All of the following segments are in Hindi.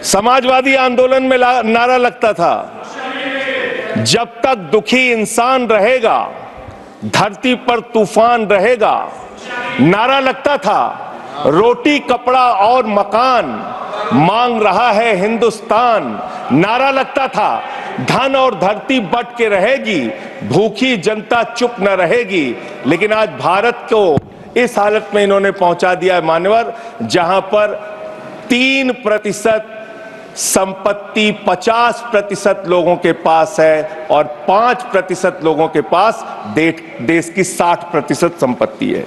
समाजवादी आंदोलन में नारा लगता था, जब तक दुखी इंसान रहेगा धरती पर तूफान रहेगा। नारा लगता था, रोटी कपड़ा और मकान मांग रहा है हिंदुस्तान। नारा लगता था, धन और धरती बट के रहेगी, भूखी जनता चुप न रहेगी। लेकिन आज भारत को इस हालत में इन्होंने पहुंचा दिया है मान्यवर, जहां पर 3% संपत्ति 50% लोगों के पास है और 5% लोगों के पास देश की 60% संपत्ति है।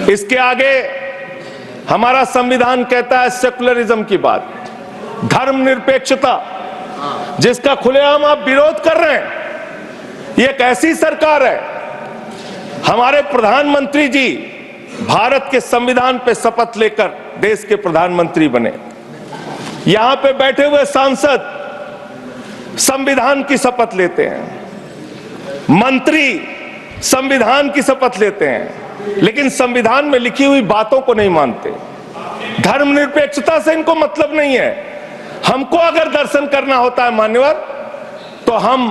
इसके आगे हमारा संविधान कहता है सेकुलरिज्म की बात, धर्मनिरपेक्षता, जिसका खुलेआम आप विरोध कर रहे हैं। ये एक ऐसी सरकार है, हमारे प्रधानमंत्री जी भारत के संविधान पे शपथ लेकर देश के प्रधानमंत्री बने। यहां पे बैठे हुए सांसद संविधान की शपथ लेते हैं, मंत्री संविधान की शपथ लेते हैं, लेकिन संविधान में लिखी हुई बातों को नहीं मानते। धर्मनिरपेक्षता से इनको मतलब नहीं है। हमको अगर दर्शन करना होता है मान्यवर, तो हम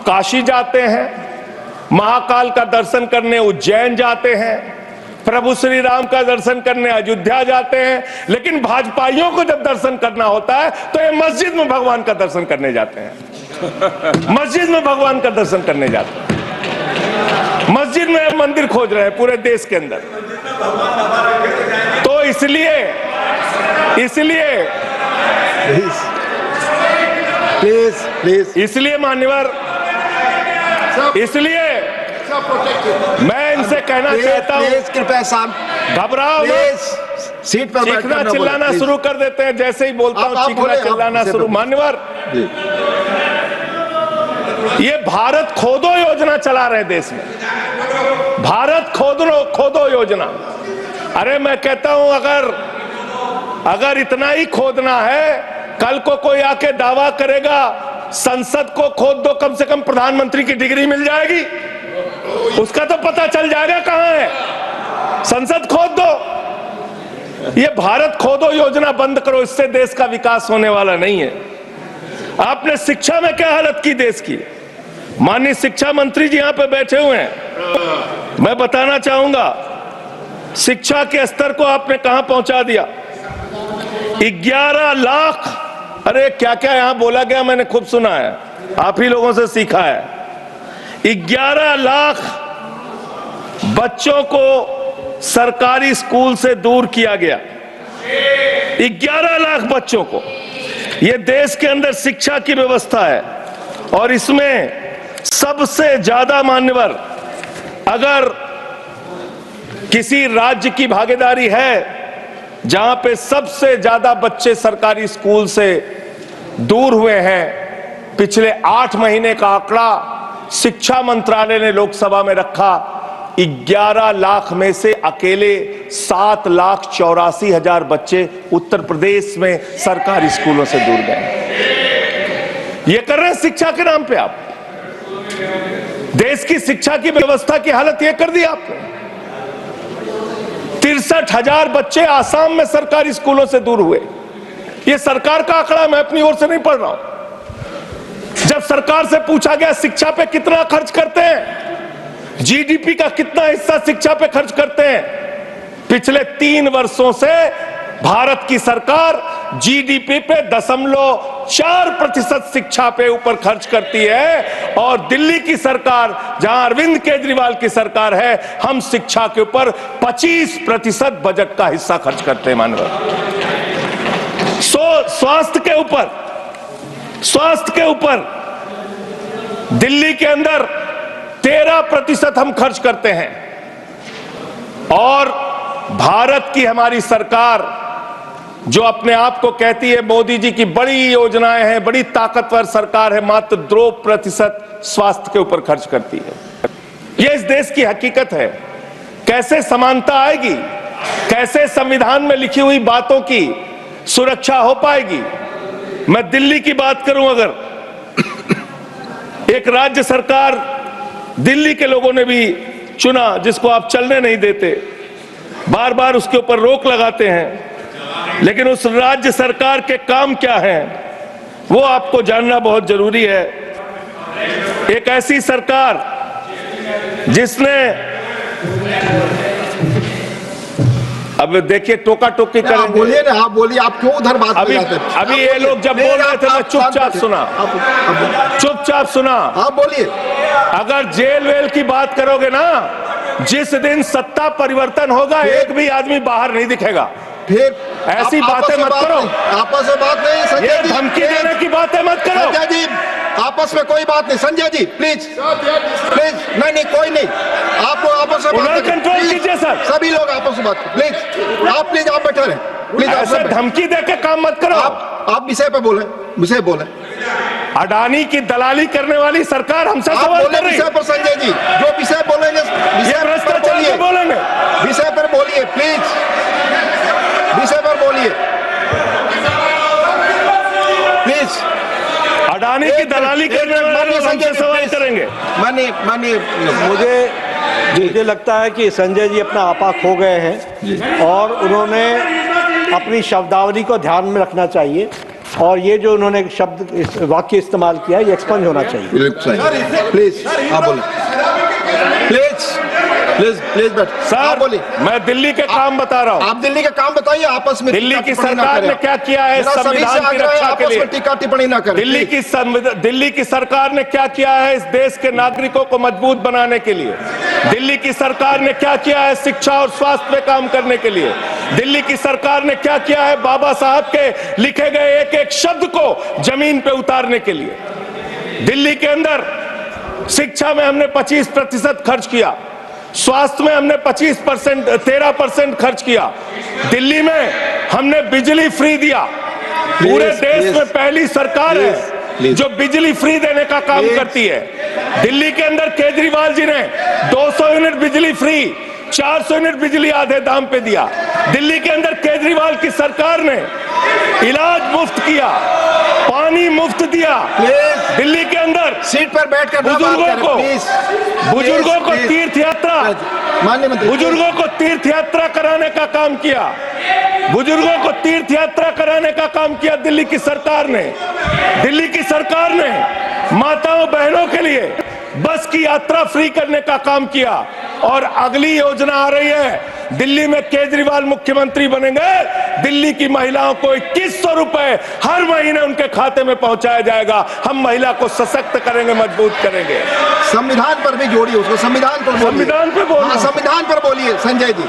काशी जाते हैं, महाकाल का दर्शन करने उज्जैन जाते हैं, प्रभु श्री राम का दर्शन करने अयोध्या जाते हैं। लेकिन भाजपाइयों को जब दर्शन करना होता है तो ये मस्जिद में भगवान का दर्शन करने जाते हैं। मस्जिद में भगवान का दर्शन करने जाते हैं, मस्जिद में मंदिर खोज रहे हैं पूरे देश के अंदर। तो इसलिए इसलिए मान्यवर, इसलिए मैं इनसे कहना चाहता हूं, कृपया घबराओ मत, सीट पर चीखना चिल्लाना शुरू कर देते हैं। जैसे ही बोलता हूं चीखना चिल्लाना शुरू। मान्यवर, ये भारत खोदो योजना चला रहे देश में, भारत खोदो योजना। अरे मैं कहता हूं, अगर इतना ही खोदना है, कल को कोई आके दावा करेगा संसद को खोद दो, कम से कम प्रधानमंत्री की डिग्री मिल जाएगी, उसका तो पता चल जाएगा कहां है। संसद खोद दो। ये भारत खोदो योजना बंद करो, इससे देश का विकास होने वाला नहीं है। आपने शिक्षा में क्या हालत की देश की, माननीय शिक्षा मंत्री जी यहां पे बैठे हुए हैं, मैं बताना चाहूंगा शिक्षा के स्तर को आपने कहां पहुंचा दिया। 11 लाख, अरे क्या क्या यहां बोला गया, मैंने खूब सुना है, आप ही लोगों से सीखा है। 11 लाख बच्चों को सरकारी स्कूल से दूर किया गया, 11 लाख बच्चों को। यह देश के अंदर शिक्षा की व्यवस्था है और इसमें सबसे ज्यादा मान्यवर, अगर किसी राज्य की भागीदारी है जहां पे सबसे ज्यादा बच्चे सरकारी स्कूल से दूर हुए हैं, पिछले 8 महीने का आंकड़ा शिक्षा मंत्रालय ने लोकसभा में रखा, 11 लाख में से अकेले 7,84,000 बच्चे उत्तर प्रदेश में सरकारी स्कूलों से दूर गए। ये कर रहे हैं शिक्षा के नाम पे आप। देश की शिक्षा की व्यवस्था की हालत ये कर दी आपने। 63,000 बच्चे आसाम में सरकारी स्कूलों से दूर हुए। ये सरकार का आंकड़ा, मैं अपनी ओर से नहीं पढ़ रहा हूं। जब सरकार से पूछा गया शिक्षा पे कितना खर्च करते हैं, जीडीपी का कितना हिस्सा शिक्षा पे खर्च करते हैं, पिछले 3 वर्षों से भारत की सरकार जीडीपी पे 0.4% शिक्षा पे ऊपर खर्च करती है। और दिल्ली की सरकार, जहां अरविंद केजरीवाल की सरकार है, हम शिक्षा के ऊपर 25% बजट का हिस्सा खर्च करते हैं मानव। स्वास्थ्य के ऊपर दिल्ली के अंदर 13% हम खर्च करते हैं। और भारत की हमारी सरकार जो अपने आप को कहती है मोदी जी की बड़ी योजनाएं हैं, बड़ी ताकतवर सरकार है, मात्र 2% स्वास्थ्य के ऊपर खर्च करती है। यह इस देश की हकीकत है। कैसे समानता आएगी, कैसे संविधान में लिखी हुई बातों की सुरक्षा हो पाएगी। मैं दिल्ली की बात करूं, अगर एक राज्य सरकार दिल्ली के लोगों ने भी चुना, जिसको आप चलने नहीं देते, बार बार उसके ऊपर रोक लगाते हैं, लेकिन उस राज्य सरकार के काम क्या हैं वो आपको जानना बहुत जरूरी है। एक ऐसी सरकार जिसने, अब देखिए टोका टोकी करेंगे। बोलिए ना, आप बोलिए, आप क्यों उधर बात अभी ये लोग जब बोल रहे थे मैं चुपचाप सुना। आप बोलिए। अगर जेल वेल की बात करोगे ना, जिस दिन सत्ता परिवर्तन होगा एक भी आदमी बाहर नहीं दिखेगा। फिर ऐसी बातें मत करो, आपस में बात नहीं। संजय ये जी, धमकी देने की बातें मत करो। संजय जी, आपस में कोई बात नहीं। संजय जी प्लीज प्लीज, नहीं कोई नहीं, आप लोग आपस में बात कंट्रोल कीजिए सर। सभी लोग आपस में बात प्लीज। आप बैठे रहे प्लीज। ऐसे धमकी देके काम मत करो। आप विषय पे बोले, विषय बोले। अडानी की दलाली करने वाली सरकार हमसे सवाल कर रही है। विषय पर संजय जी जो विषय बोलेंगे, ये भ्रष्टाचार पे बोलेंगे, विषय पर बोलिए प्लीज, विषय पर बोलिए प्लीज। अडानी की दलाली करने वाले लोग हमसे सवाल करेंगे। मानिए, मुझे लगता है कि संजय जी अपना आपा खो गए हैं और उन्होंने अपनी शब्दावली को ध्यान में रखना चाहिए, और ये जो उन्होंने शब्द वाक्य इस्तेमाल किया ये एक्सपंज होना चाहिए। प्लीज आप बोलिए, प्लीज बैठ। सर बोलिए, मैं दिल्ली के काम बता रहा हूँ। आप दिल्ली के काम बताइए, आपस में दिल्ली की सरकार ने क्या किया है संविधान की रक्षा के लिए? टीका टिप्पणी ना करें। दिल्ली की सरकार ने क्या किया है इस देश के नागरिकों को मजबूत बनाने के लिए? दिल्ली की सरकार ने क्या किया है शिक्षा और स्वास्थ्य पे काम करने के लिए? दिल्ली की सरकार ने क्या किया है बाबा साहब के लिखे गए एक एक शब्द को जमीन पे उतारने के लिए? दिल्ली के अंदर शिक्षा में हमने 25% खर्च किया, स्वास्थ्य में हमने 13% खर्च किया, दिल्ली में हमने बिजली फ्री दिया। पूरे देश में पहली सरकार है जो बिजली फ्री देने का काम करती है। दिल्ली के अंदर केजरीवाल जी ने 200 यूनिट बिजली फ्री, 400 यूनिट बिजली आधे दाम पे दिया। दिल्ली के अंदर केजरीवाल की सरकार ने इलाज मुफ्त किया, पानी मुफ्त दिया। दिल्ली के अंदर सीट पर बैठकर बुजुर्गों को तीर्थ यात्रा कराने का काम किया। बुजुर्गों को तीर्थ यात्रा कराने का काम किया दिल्ली की सरकार ने। दिल्ली की सरकार ने माताओं बहनों के लिए बस की यात्रा फ्री करने का काम किया। और अगली योजना आ रही है, दिल्ली में केजरीवाल मुख्यमंत्री बनेंगे, दिल्ली की महिलाओं को 2100 रुपए हर महीने उनके खाते में पहुंचाया जाएगा। हम महिला को सशक्त करेंगे, मजबूत करेंगे। संविधान पर भी जोड़िए उसको, संविधान पर बोलिए। संविधान पर बोलिए संजय जी।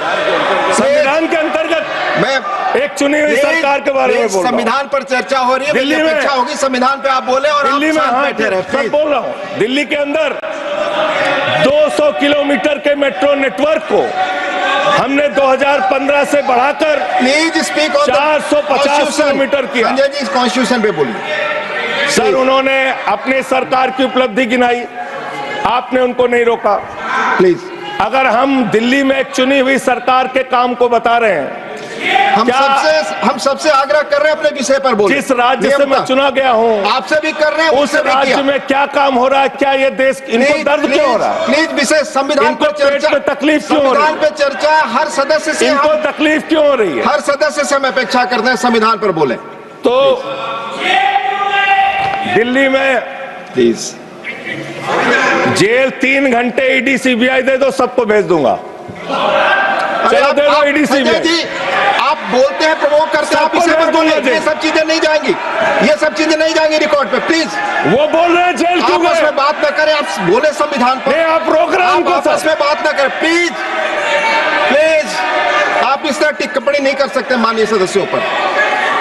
संविधान के अंतर्गत मैं एक चुनी हुई सरकार के बारे में बोल रहा हूं। संविधान पर चर्चा हो रही है, दिल्ली में चर्चा होगी, संविधान पे आप बोले और दिल्ली में मैं बोल रहा हूं। दिल्ली के अंदर 200 किलोमीटर के मेट्रो नेटवर्क को हमने 2015 से बढ़ाकर 450 किलोमीटर किया। संजय जी कॉन्स्टिट्यूशन पे बोलिए। सर उन्होंने अपने सरकार की उपलब्धि गिनाई, आपने उनको नहीं रोका। प्लीज, अगर हम दिल्ली में एक चुनी हुई सरकार के काम को बता रहे हैं, हम सबसे आग्रह कर रहे हैं अपने विषय पर बोलिए। जिस राज्य से मैं चुना गया हूं, आपसे भी कर रहे हैं, उस राज्य में क्या काम हो रहा है, क्या ये देश इनको दर्द क्यों हो रहा है? प्लीज विषय संविधान पर चर्चा, तकलीफ क्यों हो रही है? संविधान पे चर्चा हर सदस्य से, इनको तकलीफ क्यों हो रही है? हर सदस्य से हम अपेक्षा करते हैं संविधान पर बोले। तो दिल्ली में प्लीज जेल 3 घंटे ईडी सीबीआई दे दो, सबको भेज दूंगा। चलो दे दो ईडी सीबीआई। आप बोलते हैं, प्रवोक करते हैं, आप इसे पर बोलिए। ये सब चीजें नहीं जाएंगी, ये सब चीजें नहीं जाएंगी रिकॉर्ड पे। प्लीज, वो बोल रहे हैं जेल क्यों आपस में बात न करें, आप बोले संविधान पर। आप प्रोग्राम को आपस में बात न करें प्लीज। आप इस तरह टिप्पणी नहीं कर सकते माननीय सदस्यों पर,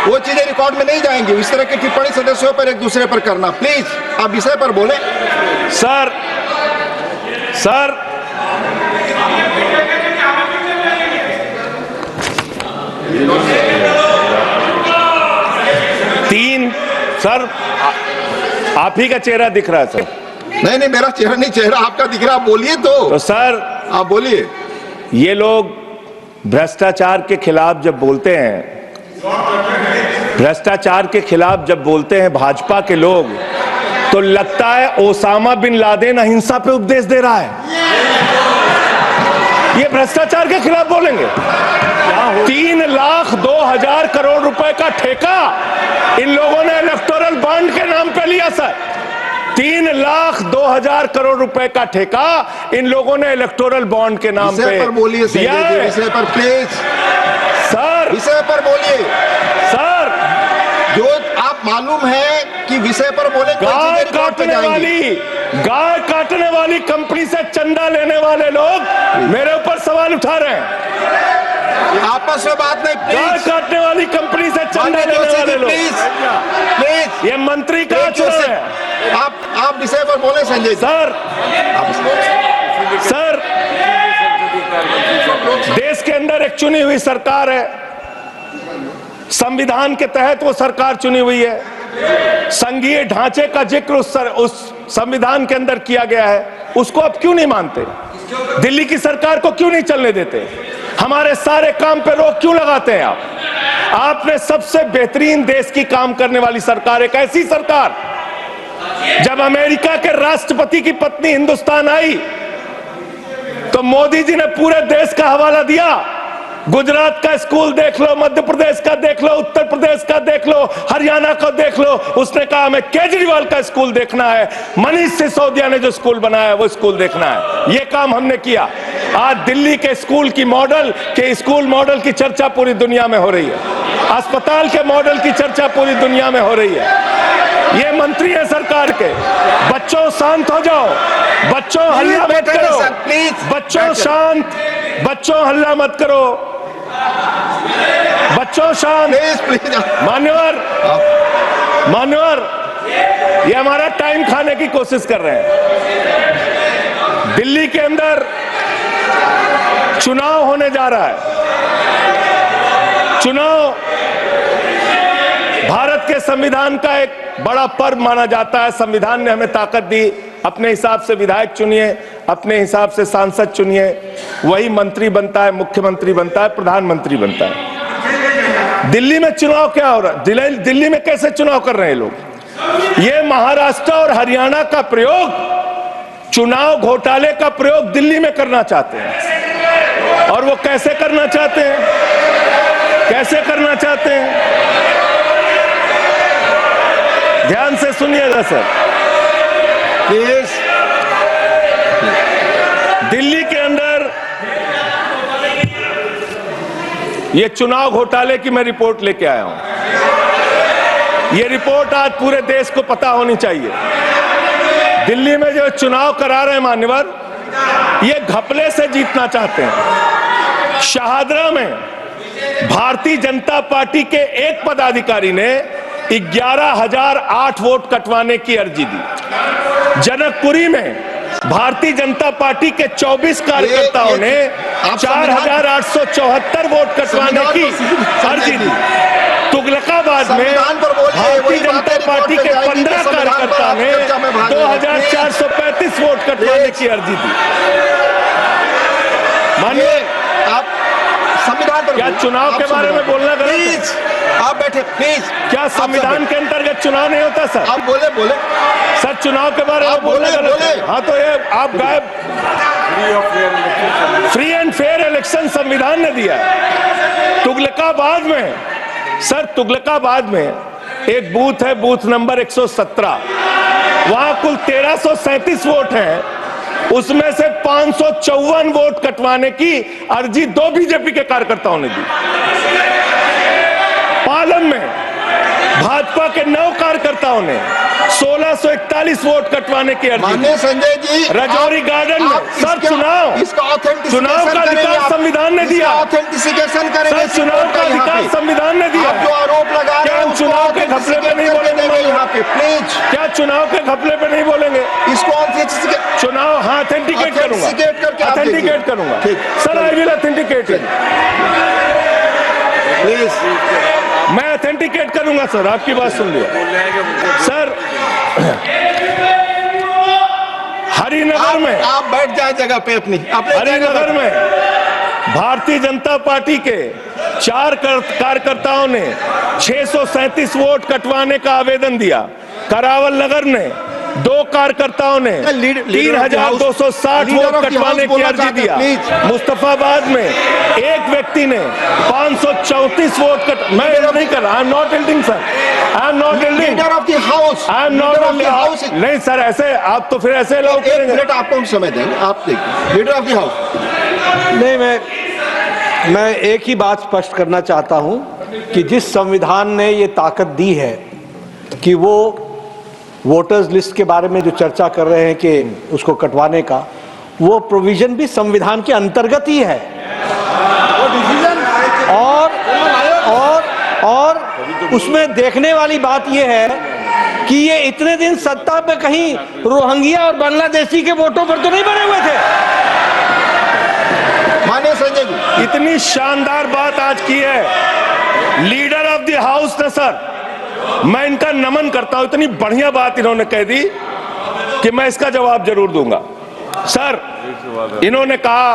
वो चीजें रिकॉर्ड में नहीं जाएंगी। इस तरह की टिप्पणी सदस्यों पर एक दूसरे पर करना, प्लीज आप विषय पर बोले। सर 3 सर आप ही का चेहरा दिख रहा है सर। नहीं मेरा चेहरा नहीं, चेहरा आपका दिख रहा, आप बोलिए तो सर आप बोलिए। ये लोग भ्रष्टाचार के खिलाफ जब बोलते हैं, भ्रष्टाचार के खिलाफ जब बोलते हैं भाजपा के लोग, तो लगता है ओसामा बिन लादेन अहिंसा पे उपदेश दे रहा है। ये भ्रष्टाचार के खिलाफ बोलेंगे? 3,02,000 करोड़ रुपए का ठेका इन लोगों ने इलेक्टोरल बॉन्ड के नाम पे लिया सर। 3,02,000 करोड़ रुपए का ठेका इन लोगों ने इलेक्टोरल बॉन्ड के नाम पे विषय पर बोलिए दिया संजय जी, है। विषय पर प्लीज सर विषय पर बोलिए। सर जो आप मालूम है कि विषय पर बोले कोई गाय चीजें रिकॉर्ड पे जाएंगी। गाय काटने वाली कंपनी से चंदा लेने वाले लोग मेरे ऊपर सवाल उठा रहे हैं। आपस में बात नहीं, गाय प्लीज काटने वाली कंपनी से चंदा लेने वाले लोग, प्लीज प्लीज ये मंत्री का चुनाव है। आप विषय पर बोले संजय जी। सर सर देश के अंदर एक चुनी हुई सरकार है, संविधान के तहत वो सरकार चुनी हुई है, संघीय ढांचे का जिक्र उस संविधान के अंदर किया गया है, उसको आप क्यों नहीं मानते? दिल्ली की सरकार को क्यों नहीं चलने देते? हमारे सारे काम पे रोक क्यों लगाते हैं आप? आपने सबसे बेहतरीन देश की काम करने वाली सरकार, एक ऐसी सरकार, जब अमेरिका के राष्ट्रपति की पत्नी हिंदुस्तान आई तो मोदी जी ने पूरे देश का हवाला दिया। गुजरात का स्कूल देख लो, मध्य प्रदेश का देख लो, उत्तर प्रदेश का देख लो, हरियाणा का देख लो। उसने कहा हमें केजरीवाल का स्कूल देखना है, मनीष सिसोदिया ने जो स्कूल बनाया है वो स्कूल देखना है। ये काम हमने किया। आज दिल्ली के स्कूल मॉडल की चर्चा पूरी दुनिया में हो रही है, अस्पताल के मॉडल की चर्चा पूरी दुनिया में हो रही है। ये मंत्री है सरकार के। बच्चों शांत हो जाओ, बच्चों हल्ला मत करो, बच्चों शांत, बच्चों हल्ला मत करो, बच्चों शांत। मान्यवर ये हमारा टाइम खाने की कोशिश कर रहे हैं। दिल्ली के अंदर चुनाव होने जा रहा है। चुनाव भारत के संविधान का एक बड़ा पर्व माना जाता है। संविधान ने हमें ताकत दी, अपने हिसाब से विधायक चुनिए, अपने हिसाब से सांसद चुनिए, वही मंत्री बनता है, मुख्यमंत्री बनता है, प्रधानमंत्री बनता है। दिल्ली में चुनाव क्या हो रहा है? दिल्ली में कैसे चुनाव कर रहे हैं लोग? ये महाराष्ट्र और हरियाणा का प्रयोग, चुनाव घोटाले का प्रयोग दिल्ली में करना चाहते हैं। और वो कैसे करना चाहते हैं? कैसे करना चाहते हैं? ध्यान से सुनिएगा सर। प्लीज। दिल्ली के अंदर ये चुनाव घोटाले की मैं रिपोर्ट लेके आया हूं। ये रिपोर्ट आज पूरे देश को पता होनी चाहिए। दिल्ली में जो चुनाव करा रहे हैं मान्यवर, ये घपले से जीतना चाहते हैं। शाहदरा में भारतीय जनता पार्टी के एक पदाधिकारी ने 11,008 वोट कटवाने की अर्जी दी। जनकपुरी में भारतीय जनता पार्टी के 24 कार्यकर्ताओं ने 4,874 वोट कटवाने की अर्जी दी। तुगलकाबाद में भारतीय जनता पार्टी के 15 कार्यकर्ता ने 2,435 वोट कटवाने की अर्जी दी। मानिए आप संविधान पर क्या चुनाव के बारे में बोलना गलत है? प्लीज आप बैठे, प्लीज। क्या संविधान के अंतर्गत चुनाव नहीं होता सर? आप बोले सर चुनाव के बारे में बोलना गलत है। हाँ तो ये आप गायब। फ्री एंड फेयर इलेक्शन संविधान ने दिया है। तुगलकाबाद में सर, तुगलकाबाद में एक बूथ है, बूथ नंबर 117, वहां कुल 1337 वोट हैं, उसमें से 554 वोट कटवाने की अर्जी 2 बीजेपी के कार्यकर्ताओं ने दी। पालम में भाजपा के 9 कार्यकर्ताओं ने 1641 वोट कटवाने की अर्जी दी। संजय जी, रजौरी गार्डन में सर चुनाव का अधिकार संविधान ने दिया। ऑथेंटिसिकेशन करेंगे। सर चुनाव का अधिकार संविधान ने दिया। जो आरोप लगा रहे हैं, चुनाव के घपले पे नहीं बोलेंगे यहाँ पे, प्लीज। क्या चुनाव के घपले पे नहीं बोलेंगे? इसको चुनाव हाँ ऑथेंटिकेट करूंगा, ऑथेंटिकेट करूंगा sir. I will authenticate it, please. मैं ऑथेंटिकेट करूंगा सर। आपकी बात सुन लिया सर। हरिनगर में आप बैठ जाए जगह पे अपनी। हरिनगर में भारतीय जनता पार्टी के 4 कार्यकर्ताओं ने 637 वोट कटवाने का आवेदन दिया। करावल नगर ने दो कार्यकर्ताओं ने leader of the 3,260 leader vote of the कटवाने हाउस की बोलना अर्जी चाहते हैं, दिया। प्लीज। मुस्तफाबाद में एक व्यक्ति ने 534 वोट मैं नहीं कर रहा। I am not एल्डिंग sir, I am not एल्डिंग, leader of the house, I am not house. नहीं सर, ऐसे आप तो फिर ऐसे अलाउ एक करेंगे। मिनट आपको हम समय देंगे, आप देखिए लीडर ऑफ द हाउस। नहीं, मैं एक ही बात स्पष्ट करना चाहता हूं कि जिस संविधान ने ये ताकत दी है कि वो वोटर्स लिस्ट के बारे में जो चर्चा कर रहे हैं कि उसको कटवाने का, वो प्रोविजन भी संविधान के अंतर्गत ही है। और उसमें देखने वाली बात यह है कि ये इतने दिन सत्ता पे कहीं रोहिंग्या और बांग्लादेशी के वोटों पर तो नहीं बने हुए थे। माननीय संजय जी, इतनी शानदार बात आज की है लीडर ऑफ द हाउस ने सर, मैं इनका नमन करता हूं। इतनी बढ़िया बात इन्होंने कह दी कि मैं इसका जवाब जरूर दूंगा। सर, इन्होंने कहा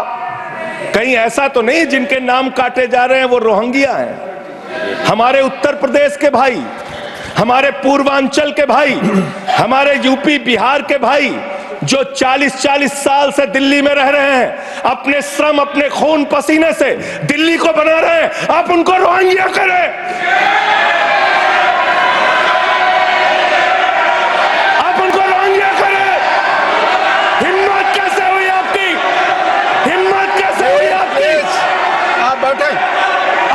कहीं ऐसा तो नहीं जिनके नाम काटे जा रहे हैं वो रोहिंग्या हैं। हमारे उत्तर प्रदेश के भाई, हमारे पूर्वांचल के भाई, हमारे यूपी बिहार के भाई जो 40-40 साल से दिल्ली में रह रहे हैं, अपने श्रम अपने खून पसीने से दिल्ली को बना रहे हैं, आप उनको रोहिंग्या करें। आप उनको रोहिंग्या करें। हिम्मत कैसे हुई आपकी? हिम्मत कैसे हुई आपकी? आप बैठे।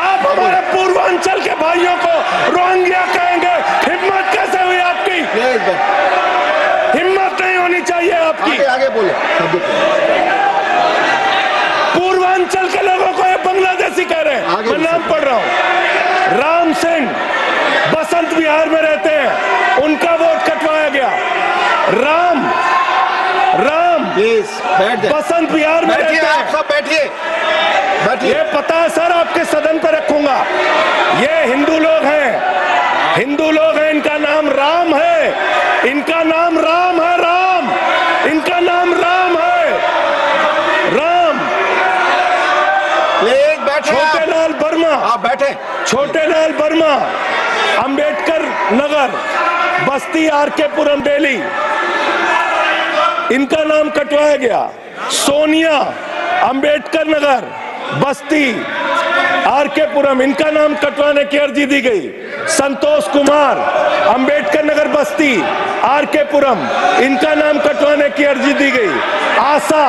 आप हमारे पूर्वांचल के भाइयों को रोहिंग्या कहेंगे? हिम्मत कैसे हुई आपकी? हिम्मत नहीं होनी चाहिए आपकी। आगे बोले। पूर्वांचल के लोगों को ये बांग्लादेशी कह रहे हैं। मैं नाम पढ़ रहा हूं, राम सिंह बसंत विहार में रहते हैं, उनका वोट कटवाया गया। राम बसंत विहार में रहते हैं। आप सब बैठिए। ये पता है सर, आपके सदन पर रखूंगा। ये हिंदू लोग हैं, हिंदू लोग हैं, इनका नाम राम है, इनका नाम राम है। राम, इनका नाम राम है। राम। प्लीज बैठे। छोटेलाल वर्मा, आप बैठे। छोटेलाल वर्मा, अंबेडकर नगर, बस्ती, आरके पुरम, दिल्ली, इनका नाम कटवाया गया। सोनिया, अंबेडकर नगर, बस्ती, आरके पुरम, इनका नाम कटवाने की अर्जी दी गई। संतोष कुमार, अंबेडकर नगर, बस्ती, आरके पुरम, इनका नाम कटवाने की अर्जी दी गई। आशा,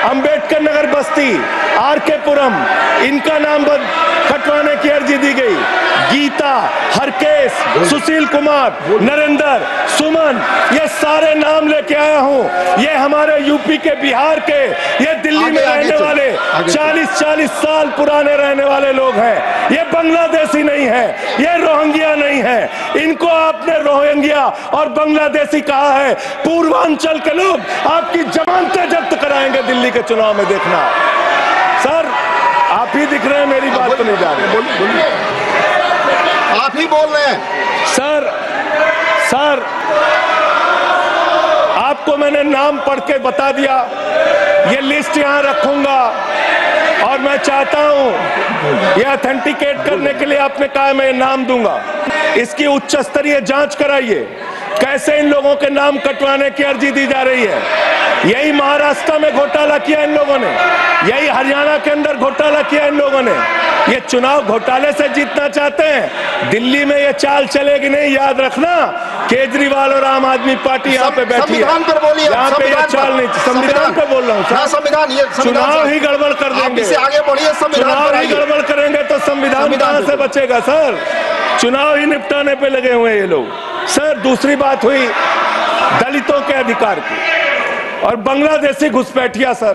अंबेडकर नगर, बस्ती, आरके पुरम, इनका नाम कटवाने की अर्जी दी गई। गीता, हरकेश, सुशील कुमार, नरेंद्र, सुमन, ये सारे नाम लेके आया हूं। ये हमारे यूपी के, बिहार के, ये दिल्ली में रहने वाले 40-40 साल पुराने रहने वाले लोग हैं। ये बांग्लादेशी नहीं है, ये रोहिंग्या नहीं है। इनको आपने रोहिंग्या और बांग्लादेशी कहा है। पूर्वांचल के लोग आपकी जमानतें जब्त कराएंगे दिल्ली के चुनाव में, देखना। सर, आप ही दिख रहे हैं, मेरी बात तो नहीं जा रही। बोलिए। आप ही बोल रहे हैं। सर, आपको मैंने नाम पढ़ के बता दिया। ये लिस्ट यहां रखूंगा और मैं चाहता हूं ये ऑथेंटिकेट करने के लिए आपने कहा मैं नाम दूंगा। इसकी उच्च स्तरीय जांच कराइए, कैसे इन लोगों के नाम कटवाने की अर्जी दी जा रही है। यही महाराष्ट्र में घोटाला किया इन लोगों ने, यही हरियाणा के अंदर घोटाला किया इन लोगों ने। ये चुनाव घोटाले से जीतना चाहते हैं। दिल्ली में ये चाल चलेगी नहीं, याद रखना। केजरीवाल और आम आदमी पार्टी यहाँ पे बैठी है। संविधान पर बोलिए। यहाँ पे ये चाल नहीं, संविधान पे बोल रहा हूँ। चुनाव ही गड़बड़ कर देंगे, आगे बढ़िए। चुनाव ही गड़बड़ करेंगे तो संविधान कहाँ से बचेगा सर? चुनाव ही निपटाने पे लगे हुए हैं ये लोग। सर, दूसरी बात हुई दलितों के अधिकार की और बांग्लादेशी घुसपैठिया। सर,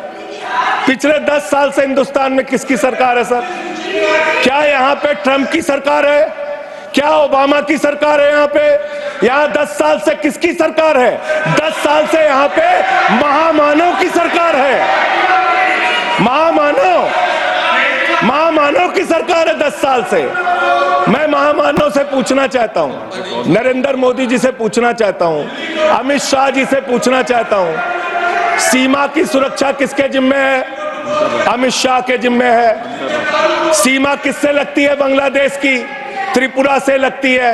पिछले 10 साल से हिंदुस्तान में किसकी सरकार है सर? क्या यहाँ पे ट्रंप की सरकार है? क्या ओबामा की सरकार है? यहाँ पे 10 साल से किसकी सरकार है? 10 साल से यहाँ पे महामानव की सरकार है। महामानव की सरकार है 10 साल से। मैं महामानव से पूछना चाहता हूं, नरेंद्र मोदी जी से पूछना चाहता हूं, अमित शाह जी से पूछना चाहता हूं, सीमा की सुरक्षा किसके जिम्मे है? अमित शाह के जिम्मे है। सीमा किससे लगती है? बांग्लादेश की, त्रिपुरा से लगती है,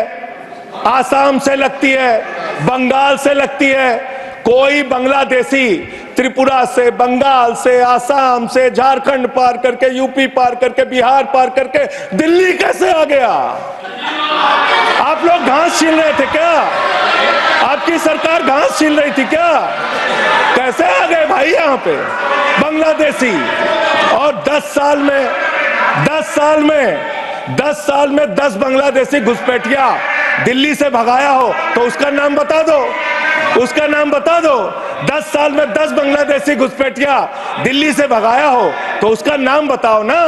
आसाम से लगती है, बंगाल से लगती है, कोई बांग्लादेशी त्रिपुरा से, बंगाल से, आसाम से, झारखंड पार करके, यूपी पार करके, बिहार पार करके दिल्ली कैसे आ गया? आप लोग घास छील रहे थे क्या? आपकी सरकार घास छील रही थी क्या? कैसे आ गए भाई यहाँ पे बांग्लादेशी? और 10 साल में 10 बांग्लादेशी घुसपैठिया दिल्ली से भगाया हो तो उसका नाम बता दो, उसका नाम बता दो। 10 साल में 10 बांग्लादेशी घुसपैठिया दिल्ली से भगाया हो तो उसका नाम बताओ ना।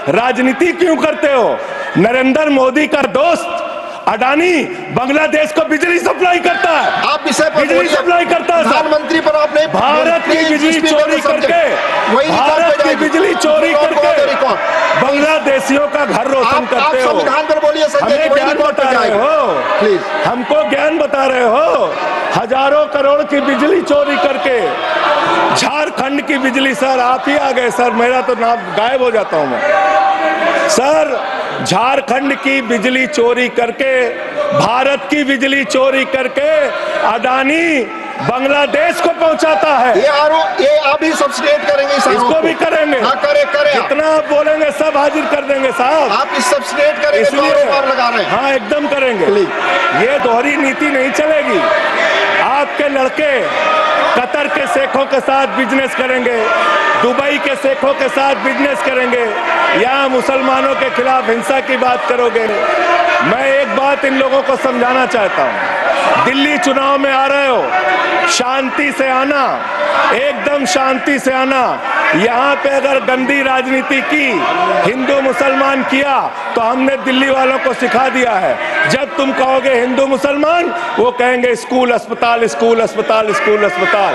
राजनीति क्यों करते हो? नरेंद्र मोदी का दोस्त अडानी बांग्लादेश को बिजली सप्लाई करता है, आप विषय पर बिजली सप्लाई करता है। प्रधानमंत्री पर आपने भारत की बिजली चोरी करके, भारत की बिजली चोरी करके बांग्लादेशियों का घर रोशन करते हो। संविधान पर बोलिए संजय जी, हमें ज्ञान बता रहे हो, प्लीज हमको ज्ञान बता रहे हो। हजारों करोड़ की बिजली चोरी करके झारखंड की बिजली, सर आप ही आ गए सर, मेरा तो नाम गायब हो जाता हूं मैं सर। झारखंड की बिजली चोरी करके, भारत की बिजली चोरी करके अडानी बांग्लादेश को पहुंचाता है। ये आप ही सब्सिडेट करेंगे, इसको भी करेंगे। हाँ, करे जितना आप बोलेंगे सब हाजिर कर देंगे साहब। आप इस सब्सिडेट करेंगे, इसलिए लगा रहे हैं। हाँ एकदम करेंगे। ये दोहरी नीति नहीं चलेगी। आपके लड़के कतर के शेखों के साथ बिजनेस करेंगे, दुबई के शेखों के साथ बिजनेस करेंगे, यहाँ मुसलमानों के खिलाफ हिंसा की बात करोगे। मैं एक बात इन लोगों को समझाना चाहता हूँ, दिल्ली चुनाव में आ रहे हो, शांति से आना, एकदम शांति से आना। यहाँ पे अगर गंदी राजनीति की, हिंदू मुसलमान किया तो हमने दिल्ली वालों को सिखा दिया है। जब तुम कहोगे हिंदू मुसलमान, वो कहेंगे स्कूल अस्पताल, स्कूल अस्पताल, स्कूल अस्पताल।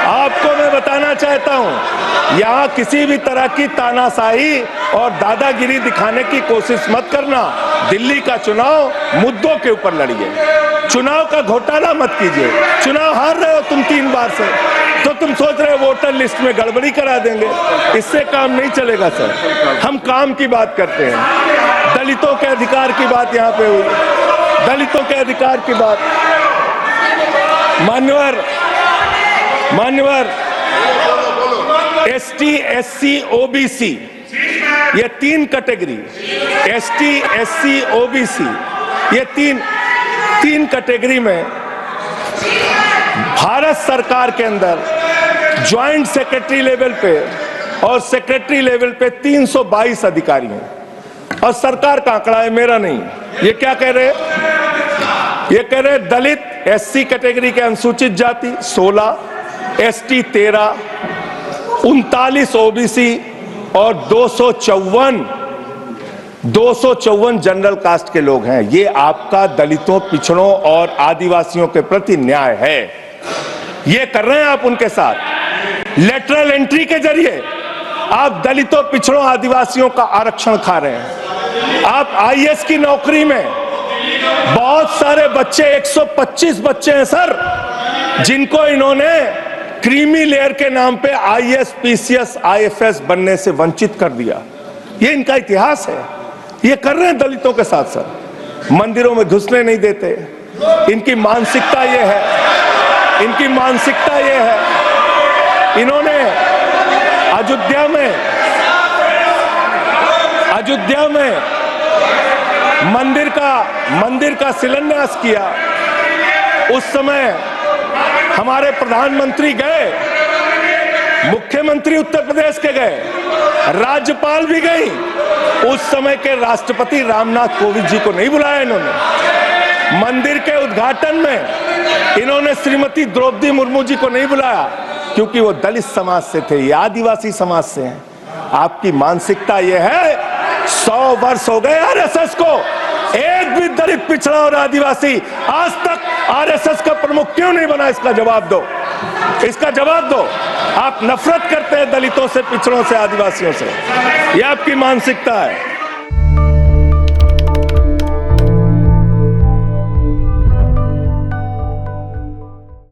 आपको मैं बताना चाहता हूँ, यहाँ किसी भी तरह की तानाशाही और दादागिरी दिखाने की कोशिश मत करना। दिल्ली का चुनाव मुद्दों के ऊपर लड़िए, चुनाव का घोटाला मत कीजिए। चुनाव हार रहे हो तुम 3 बार से, तो तुम सोच रहे हो वोटर लिस्ट में गड़बड़ी करा देंगे। इससे काम नहीं चलेगा सर। हम काम की बात करते हैं, दलितों के अधिकार की बात यहाँ पे हुई, दलितों के अधिकार की बात। मान्यवर ST, SC, OBC, ये 3 कैटेगरी, ST, SC, OBC, ये तीन कैटेगरी में भारत सरकार के अंदर ज्वाइंट सेक्रेटरी लेवल पे और सेक्रेटरी लेवल पे 322 अधिकारी हैं। और सरकार का आंकड़ा है, मेरा नहीं। ये क्या कह रहे हैं? ये कह रहे हैं दलित SC कैटेगरी के अनुसूचित जाति 16, ST 13, 39 OBC और 254 जनरल कास्ट के लोग हैं। ये आपका दलितों, पिछड़ों और आदिवासियों के प्रति न्याय है। ये कर रहे हैं आप उनके साथ। लेटरल एंट्री के जरिए आप दलितों, पिछड़ों, आदिवासियों का आरक्षण खा रहे हैं। आप IAS की नौकरी में बहुत सारे बच्चे, 125 बच्चे हैं सर, जिनको इन्होंने क्रीमी लेयर के नाम पे IAS, PCS, IFS बनने से वंचित कर दिया। ये इनका इतिहास है। ये कर रहे हैं दलितों के साथ साथ। मंदिरों में घुसने नहीं देते। इनकी मानसिकता ये है, इनकी मानसिकता ये है। इन्होंने अयोध्या में मंदिर का शिलान्यास किया। उस समय हमारे प्रधानमंत्री गए, मुख्यमंत्री उत्तर प्रदेश के गए, राज्यपाल भी गई। उस समय के राष्ट्रपति रामनाथ कोविंद जी को नहीं बुलाया इन्होंने। मंदिर के उद्घाटन में इन्होंने श्रीमती द्रौपदी मुर्मू जी को नहीं बुलाया, क्योंकि वो दलित समाज से थे, ये आदिवासी समाज से हैं। आपकी मानसिकता ये है। 100 वर्ष हो गए RSS को, एक भी दलित, पिछड़ा और आदिवासी आज तक RSS का प्रमुख क्यों नहीं बना? इसका जवाब दो, इसका जवाब दो। आप नफरत करते हैं दलितों से, पिछड़ों से, आदिवासियों से। यह आपकी मानसिकता है।